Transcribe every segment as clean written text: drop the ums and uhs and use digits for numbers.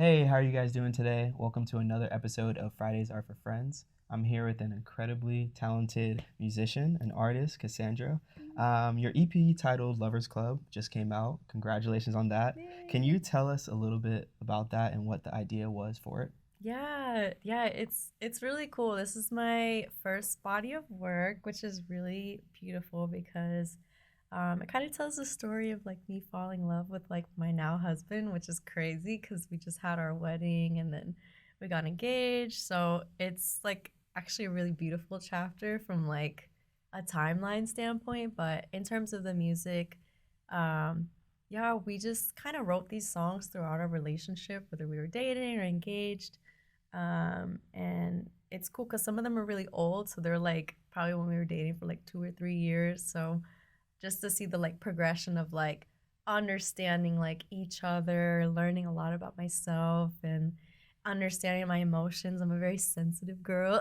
Hey, how are you guys doing today? Welcome to another episode of Fridays Are For Friends. I'm here with an incredibly talented musician and artist, Cassandra. Your EP titled Lovers Club just came out. Congratulations on that. Can you tell us a little bit about that and what the idea was for it? Yeah, it's really cool. This is my first body of work, which is really beautiful because it kind of tells the story of like me falling in love with like my now husband, which is crazy because we just had our wedding and then we got engaged. So it's like actually a really beautiful chapter from like a timeline standpoint. But in terms of the music, um, yeah, we just kind of wrote these songs throughout our relationship, whether we were dating or engaged. And it's cool because some of them are really old, so they're like probably when we were dating for like 2 or 3 years. So just to see the like progression of like understanding like each other, learning a lot about myself and understanding my emotions. I'm a very sensitive girl.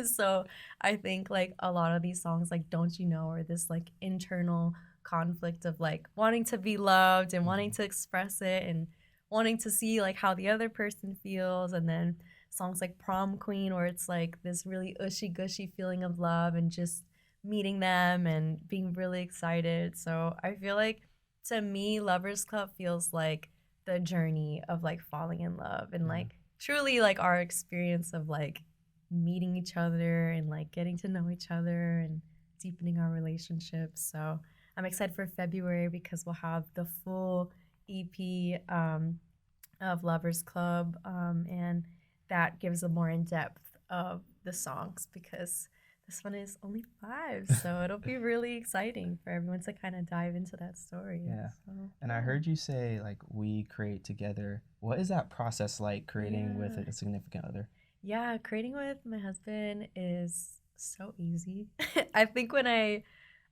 So I think like a lot of these songs like Don't You Know, or this like internal conflict of like wanting to be loved and wanting Mhm. to express it and wanting to see like how the other person feels. And then songs like Prom Queen, where it's like this really ushy gushy feeling of love and just meeting them and being really excited. So I feel like to me, Lovers Club feels like the journey of like falling in love and Yeah. like truly like our experience of like meeting each other and like getting to know each other and deepening our relationships. So I'm excited for February because we'll have the full EP of Lovers Club, and that gives a more in depth of the songs because this one is only five, so it'll be really exciting for everyone to kind of dive into that story. Yeah. So And I yeah, heard you say like we create together. What is that process like creating with yeah, a significant other? yeah. Creating with my husband is so easy. I think when I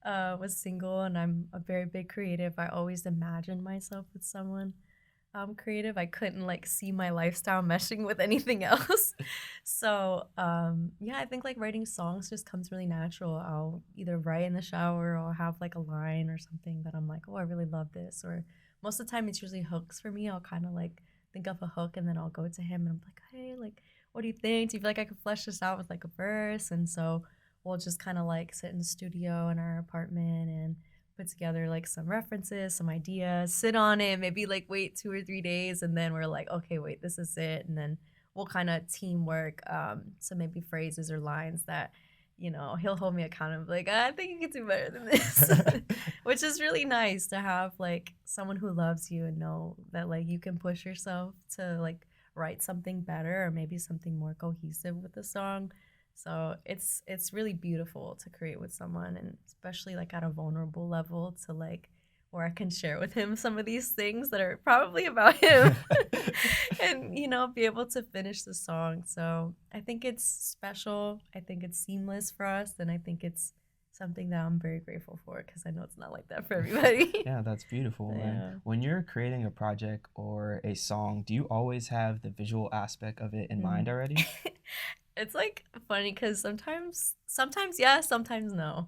was single and I'm a very big creative, I always imagined myself with someone creative. I couldn't like see my lifestyle meshing with anything else. So yeah, I think like writing songs just comes really natural. I'll either write in the shower or have like a line or something that I'm like, oh, I really love this. Or most of the time it's usually hooks for me. I'll kind of like think of a hook and then I'll go to him and I'm like, hey, like, what do you think? Do you feel like I could flesh this out with like a verse? And so we'll just kind of like sit in the studio in our apartment and put together like some references, some ideas, sit on it, maybe like wait 2 or 3 days, and then we're like, okay, wait, this is it, and then we'll kind of teamwork some maybe phrases or lines that he'll hold me accountable. Like, I think you can do better than this, which is really nice to have like someone who loves you and know that like you can push yourself to like write something better or maybe something more cohesive with the song. So it's really beautiful to create with someone, and especially like at a vulnerable level to like where I can share with him some of these things that are probably about him and be able to finish the song. So I think it's special. I think it's seamless for us, and I think it's something that I'm very grateful for because I know it's not like that for everybody. Yeah, that's beautiful. And Yeah. when you're creating a project or a song, do you always have the visual aspect of it in mind Mm. already? It's like funny because sometimes yes, sometimes no.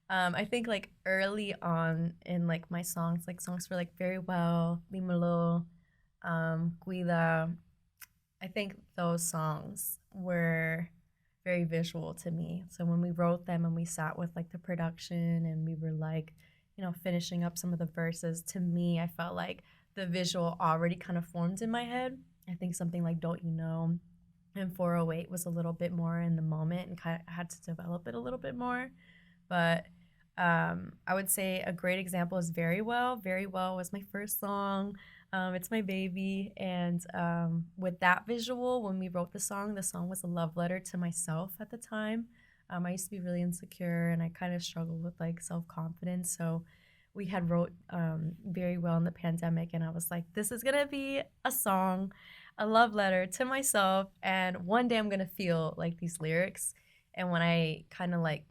I think like early on in like my songs, like songs for like Very Well, Limolo, Cuida, I think those songs were very visual to me. So when we wrote them and we sat with like the production and we were like, finishing up some of the verses, to me, I felt like the visual already kind of formed in my head. I think something like Don't You Know and 408 was a little bit more in the moment and kind of had to develop it a little bit more. But I would say a great example is Very Well. Very Well was my first song. It's my baby. And with that visual, when we wrote the song was a love letter to myself at the time. I used to be really insecure and I kind of struggled with like self confidence. So we had wrote Very Well in the pandemic, and I was like, this is gonna be a song, a love letter to myself, and one day I'm gonna feel like these lyrics. And when I kind of like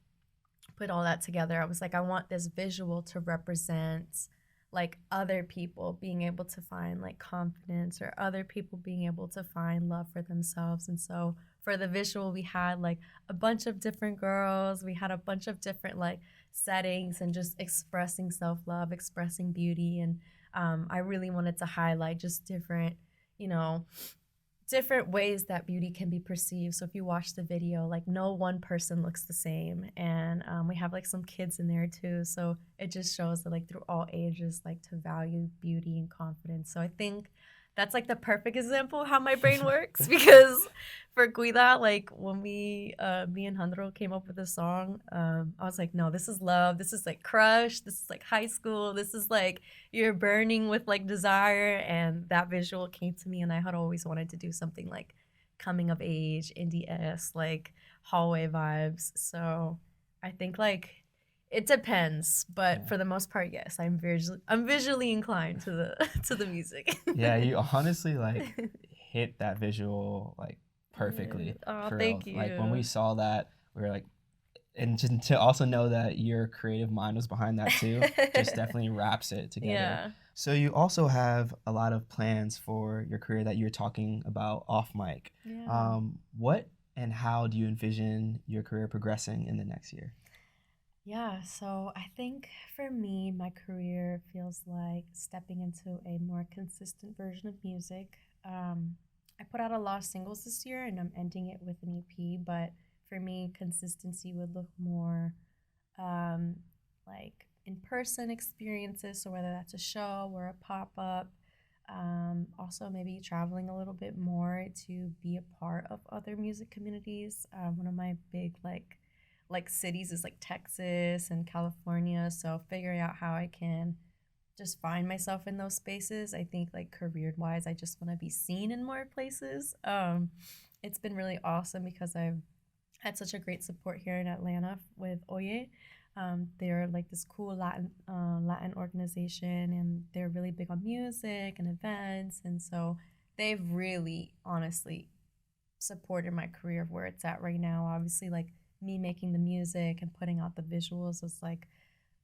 put all that together, I was like, I want this visual to represent like other people being able to find like confidence or other people being able to find love for themselves. And so for the visual, we had like a bunch of different girls, we had a bunch of different like settings and just expressing self love, expressing beauty. And I really wanted to highlight just different, you know, different ways that beauty can be perceived. So if you watch the video, like no one person looks the same, and we have like some kids in there too. So it just shows that like through all ages, like to value beauty and confidence. So I think that's like the perfect example of how my brain works because for Cuida, like when me and Handro came up with the song, I was like, no, this is love. This is like crush. This is like high school. This is like you're burning with like desire. And that visual came to me, and I had always wanted to do something like coming of age, indie-esque, like hallway vibes. So I think like it depends, but for the most part, yes, I'm visually inclined to the to the music. Yeah, you honestly like hit that visual like perfectly. Oh, For real. thank you. Like when we saw that, we were like, and just to also know that your creative mind was behind that too, just definitely wraps it together. Yeah. So you also have a lot of plans for your career that you're talking about off mic. Yeah. What and how do you envision your career progressing in the next year? Yeah, so I think for me, my career feels like stepping into a more consistent version of music. I put out a lot of singles this year and I'm ending it with an EP, but for me, consistency would look more um, like in person experiences. So whether that's a show or a pop up, also maybe traveling a little bit more to be a part of other music communities. One of my big like cities is like Texas and California. So figuring out how I can just find myself in those spaces. I think like career wise, I just want to be seen in more places. It's been really awesome because I've had such a great support here in Atlanta with Oye. They're like this cool Latin organization, and they're really big on music and events, and so they've really honestly supported my career of where it's at right now. Obviously, like me making the music and putting out the visuals is like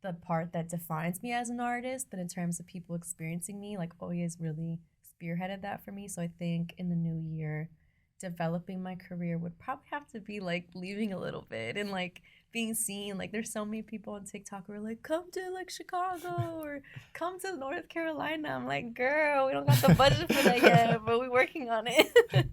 the part that defines me as an artist. But in terms of people experiencing me, like Oye has really spearheaded that for me. So I think in the new year, developing my career would probably have to be like leaving a little bit and like being seen. Like there's so many people on TikTok who are like, come to like Chicago or come to North Carolina. I'm like, girl, we don't got the budget for that yet, but we're working on it.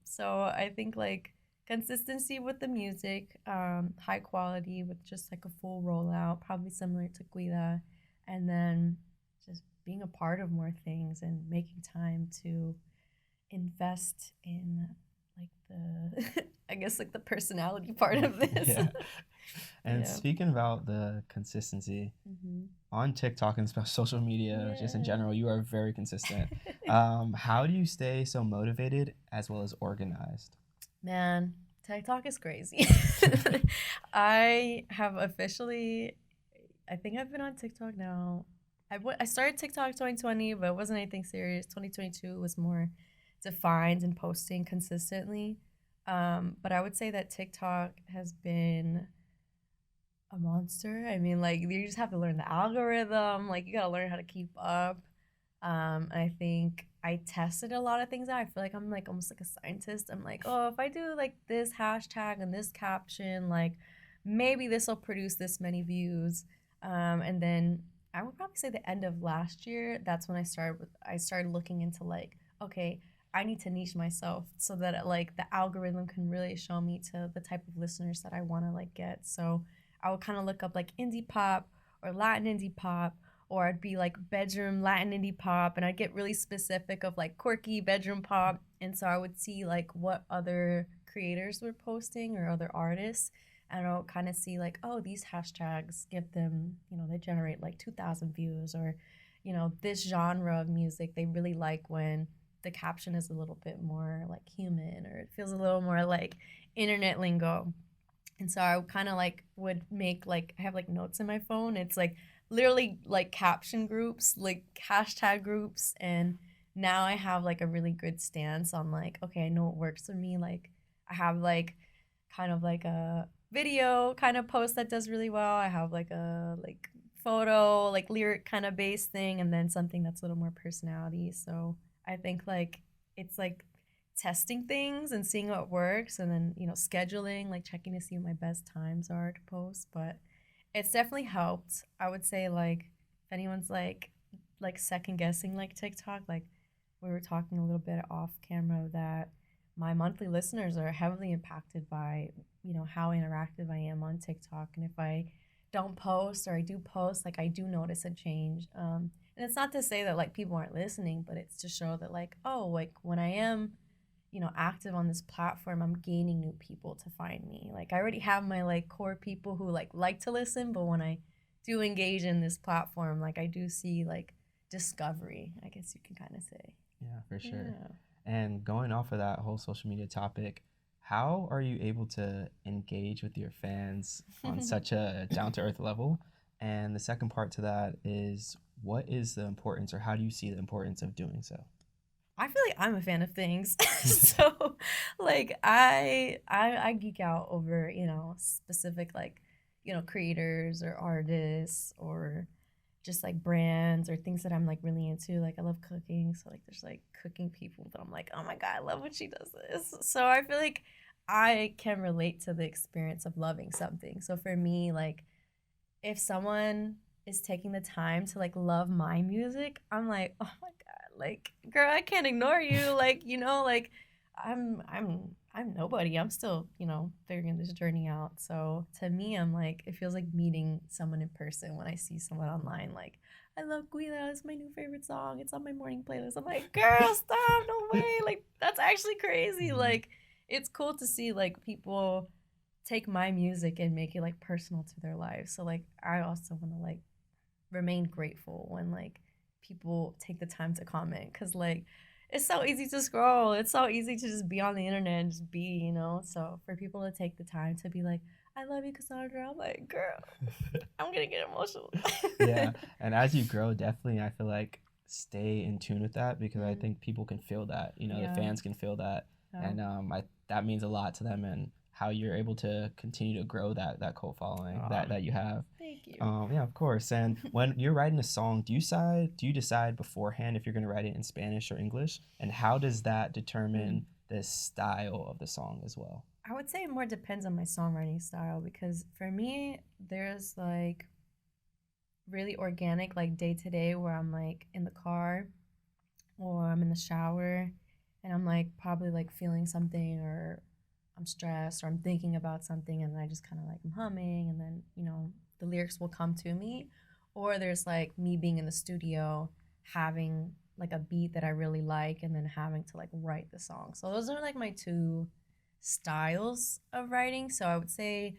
So I think like consistency with the music, high quality with just like a full rollout, probably similar to Guida, and then just being a part of more things and making time to invest in like the I guess like the personality part of this. Yeah. And speaking about the consistency on TikTok and social media, just in general, you are very consistent. How do you stay so motivated as well as organized? Man, TikTok is crazy. I have officially, I think I've been on TikTok now. I started TikTok 2020, but it wasn't anything serious. 2022 was more defined and posting consistently. But I would say that TikTok has been a monster. I mean, like you just have to learn the algorithm. Like you gotta learn how to keep up. I think I tested a lot of things out. I feel like I'm like almost like a scientist. I'm like, oh, if I do like this hashtag and this caption, like maybe this will produce this many views. And then I would probably say the end of last year, that's when I started looking into like, okay, I need to niche myself so that like the algorithm can really show me to the type of listeners that I want to like get. So I would kind of look up like indie pop or Latin indie pop, or I'd be like bedroom Latin indie pop, and I'd get really specific of like quirky bedroom pop. And so I would see like what other creators were posting or other artists, and I'll kind of see like, oh, these hashtags give them, they generate like 2,000 views, or, this genre of music, they really like when the caption is a little bit more like human, or it feels a little more like internet lingo. And so I kind of like would make like, I have like notes in my phone. It's like literally like caption groups, like hashtag groups. And now I have like a really good stance on like, okay, I know what works for me. Like I have like kind of like a video kind of post that does really well. I have like a like photo, like lyric kind of based thing, and then something that's a little more personality. So I think like it's like testing things and seeing what works, and then scheduling, like checking to see what my best times are to post. But it's definitely helped. I would say like if anyone's like second guessing like TikTok, like we were talking a little bit off camera that my monthly listeners are heavily impacted by, how interactive I am on TikTok. And if I don't post or I do post, like I do notice a change. And it's not to say that like people aren't listening, but it's to show that like, oh, like when I am, active on this platform, I'm gaining new people to find me. Like I already have my like core people who like to listen, but when I do engage in this platform, like I do see like discovery, I guess you can kind of say. Yeah, for sure. Yeah. And going off of that whole social media topic, how are you able to engage with your fans on such a down-to-earth level? And the second part to that is, what is the importance, or how do you see the importance of doing so? I feel like I'm a fan of things. So like I geek out over, specific like, creators or artists or just like brands or things that I'm like really into. Like I love cooking, so like there's like cooking people that I'm like, oh my god, I love when she does this. So I feel like I can relate to the experience of loving something. So for me, like if someone is taking the time to like love my music, I'm like, oh my god, like girl, I can't ignore you. Like, like I'm nobody. I'm still, figuring this journey out. So to me, I'm like, it feels like meeting someone in person when I see someone online. Like, I love Guida. It's my new favorite song. It's on my morning playlist. I'm like, girl, stop. No way. Like, that's actually crazy. Like, it's cool to see, like, people take my music and make it, like, personal to their lives. So, like, I also want to, like, remain grateful when, like, people take the time to comment. Because, like, it's so easy to scroll. It's so easy to just be on the internet and just be, So for people to take the time to be like, I love you, Cassandra. I'm like, girl, I'm going to get emotional. Yeah. And as you grow, definitely, I feel like stay in tune with that, because I think people can feel that, the fans can feel that. Yeah. And that means a lot to them, and how you're able to continue to grow that cult following that you have. Thank you. Yeah, of course. And when you're writing a song, do you decide beforehand if you're going to write it in Spanish or English? And how does that determine the style of the song as well? I would say it more depends on my songwriting style, because for me, there's like really organic, like day to day, where I'm like in the car or I'm in the shower and I'm like probably like feeling something, or I'm stressed, or I'm thinking about something, and I just kind of like I'm humming, and then the lyrics will come to me. Or there's like me being in the studio having like a beat that I really like, and then having to like write the song. So those are like my two styles of writing. So I would say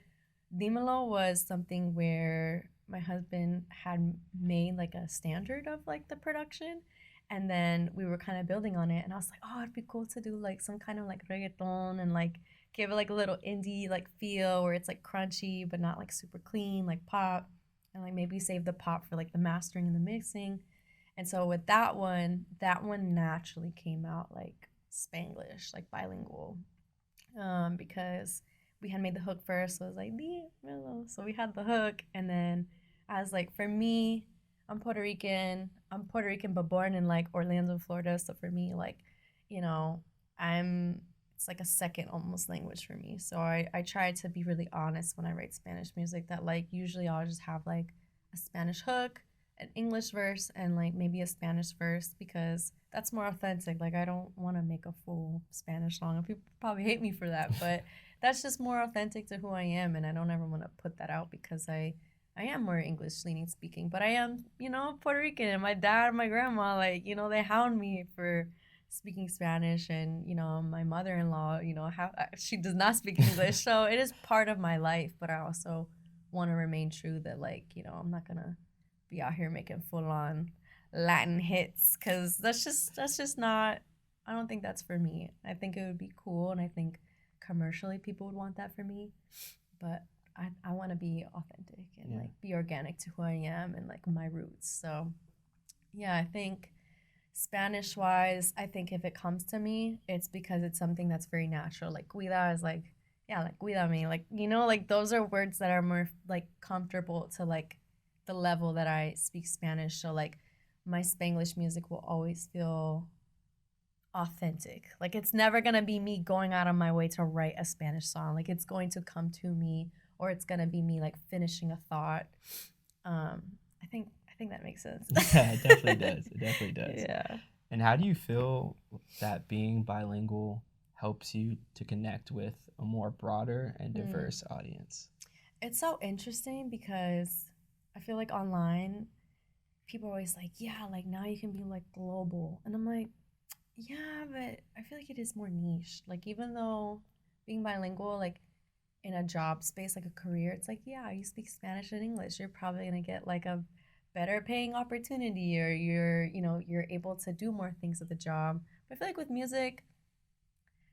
Dímelo was something where my husband had made like a standard of like the production, and then we were kind of building on it, and I was like, oh, it'd be cool to do like some kind of like reggaeton and like give it like a little indie like feel, where it's like crunchy but not like super clean, like pop, and like maybe save the pop for like the mastering and the mixing. And so with that one naturally came out like Spanglish, like bilingual, because we had made the hook first, so it was like so we had the hook, and then I was like, for me, I'm Puerto Rican but born in like Orlando, Florida. So for me, like, it's like a second almost language for me. So I try to be really honest when I write Spanish music, that like usually I'll just have like a Spanish hook, an English verse, and like maybe a Spanish verse, because that's more authentic. Like I don't want to make a full Spanish song, and people probably hate me for that, but that's just more authentic to who I am, and I don't ever want to put that out, because I am more English leaning speaking, but I am, Puerto Rican, and my dad and my grandma, like, they hound me for speaking Spanish, and, my mother-in-law, she does not speak English, so it is part of my life, but I also want to remain true that, like, I'm not going to be out here making full-on Latin hits, because that's just not, I don't think that's for me. I think it would be cool, and I think commercially people would want that for me, but I want to be authentic and like be organic to who I am and like my roots. So yeah, I think Spanish wise, I think if it comes to me, it's because it's something that's very natural. Like cuida is like, like cuídame, like, like those are words that are more like comfortable to like the level that I speak Spanish. So like my Spanglish music will always feel authentic. Like it's never gonna be me going out of my way to write a Spanish song. Like it's going to come to me, or it's gonna be me like finishing a thought. I think that makes sense. Yeah, it definitely does. It definitely does. Yeah. And how do you feel that being bilingual helps you to connect with a more broader and diverse audience? It's so interesting because I feel like online, people are always like, yeah, like now you can be like global. And I'm like, yeah, but I feel like it is more niche. Like, even though being bilingual, like in a job space, like a career, it's like, yeah, you speak Spanish and English. You're probably going to get like a better paying opportunity, or you're able to do more things at the job. But I feel like with music,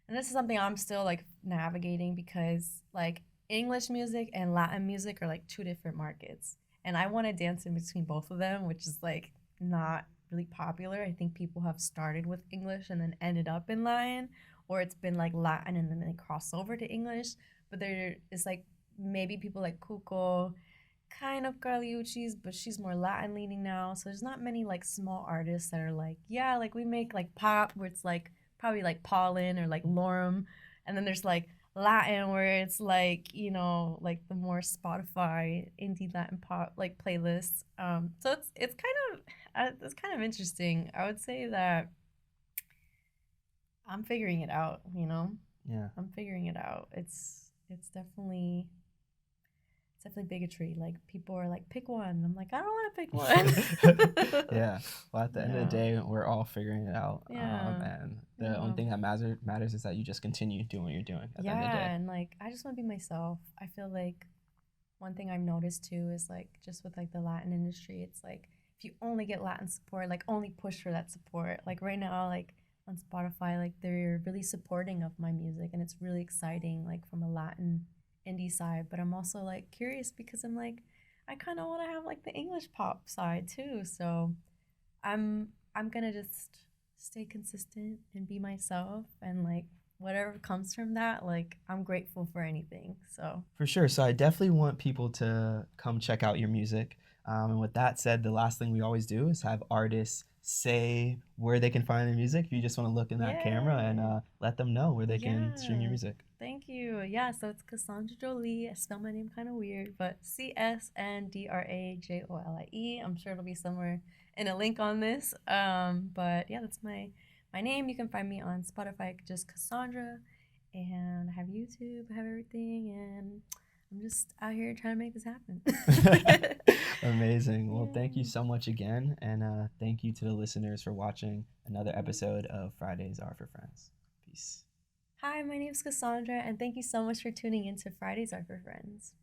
and this is something I'm still like navigating, because like English music and Latin music are like two different markets. And I want to dance in between both of them, which is like not really popular. I think people have started with English and then ended up in Latin, or it's been like Latin and then they cross over to English. But there is like maybe people like Cuco, kind of Carliucci's, but she's more Latin leaning now. So there's not many like small artists that are like, yeah, like we make like pop where it's like probably like Paulin or like Lorem. And then there's like Latin where it's like, like the more Spotify indie Latin pop like playlists. So it's kind of interesting. I would say that I'm figuring it out. Yeah. I'm figuring it out. It's definitely bigotry. Like, people are like, pick one. I'm like, I don't want to pick one. Yeah. Well, at the end of the day, we're all figuring it out. Yeah. And the only thing that matters is that you just continue doing what you're doing at the end of the day. And like, I just want to be myself. I feel like one thing I've noticed too is like, just with like the Latin industry, it's like if you only get Latin support, like only push for that support. Like right now, like on Spotify, like they're really supporting of my music, and it's really exciting, like from a Latin indie side. But I'm also like curious because I'm like, I kind of want to have like the English pop side too. So I'm gonna just stay consistent and be myself, and like whatever comes from that, like I'm grateful for anything. So For sure. So I definitely want people to come check out your music. And with that said, the last thing we always do is have artists say where they can find their music. If you just want to look in that camera and let them know where they can stream your music. Thank you. Yeah, so it's Cassandra Jolie. I spell my name kind of weird, but CSNDRAJOLIE. I'm sure it'll be somewhere in a link on this. But yeah, that's my name. You can find me on Spotify, just Cassandra, and I have YouTube. I have everything, and I'm just out here trying to make this happen. Amazing. Well, thank you so much again, and thank you to the listeners for watching another episode of Fridays Are For Friends. Peace. Hi, my name is Cassandra, and thank you so much for tuning in to Fridays Are For Friends.